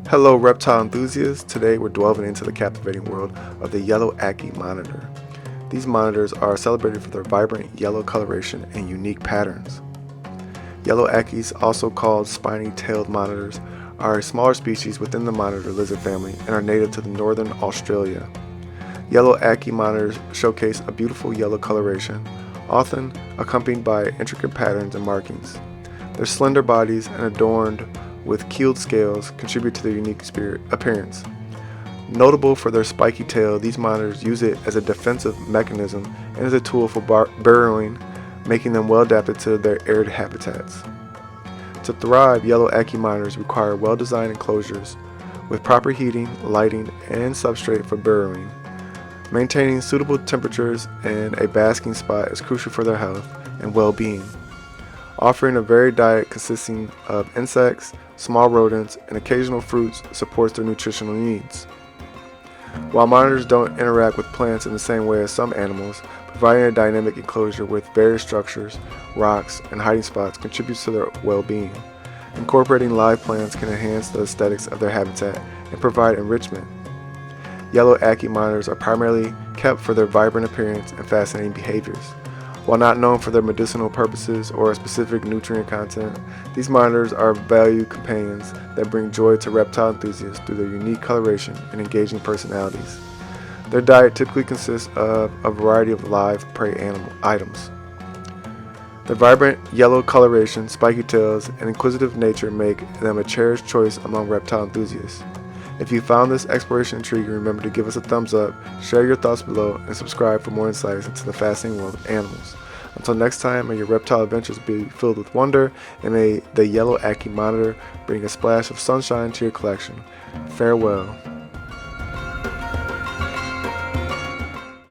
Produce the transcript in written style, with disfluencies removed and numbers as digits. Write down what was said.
Hello reptile enthusiasts, today we're delving into the captivating world of the Yellow Ackie Monitor. These monitors are celebrated for their vibrant yellow coloration and unique patterns. Yellow Ackies, also called spiny-tailed monitors, are a smaller species within the monitor lizard family and are native to northern Australia. Yellow Ackie monitors showcase a beautiful yellow coloration, often accompanied by intricate patterns and markings. Their slender bodies and adorned with keeled scales contribute to their unique appearance. Notable for their spiky tail, these monitors use it as a defensive mechanism and as a tool for burrowing, making them well adapted to their arid habitats. To thrive, Yellow Ackie monitors require well-designed enclosures with proper heating, lighting, and substrate for burrowing. Maintaining suitable temperatures and a basking spot is crucial for their health and well-being. Offering a varied diet consisting of insects, small rodents, and occasional fruits supports their nutritional needs. While monitors don't interact with plants in the same way as some animals, providing a dynamic enclosure with various structures, rocks, and hiding spots contributes to their well-being. Incorporating live plants can enhance the aesthetics of their habitat and provide enrichment. Yellow Ackie monitors are primarily kept for their vibrant appearance and fascinating behaviors. While not known for their medicinal purposes or specific nutrient content, these monitors are valued companions that bring joy to reptile enthusiasts through their unique coloration and engaging personalities. Their diet typically consists of a variety of live prey items. Their vibrant yellow coloration, spiky tails, and inquisitive nature make them a cherished choice among reptile enthusiasts. If you found this exploration intriguing, remember to give us a thumbs up, share your thoughts below, and subscribe for more insights into the fascinating world of animals. Until next time, may your reptile adventures be filled with wonder, and may the Yellow Ackie Monitor bring a splash of sunshine to your collection. Farewell.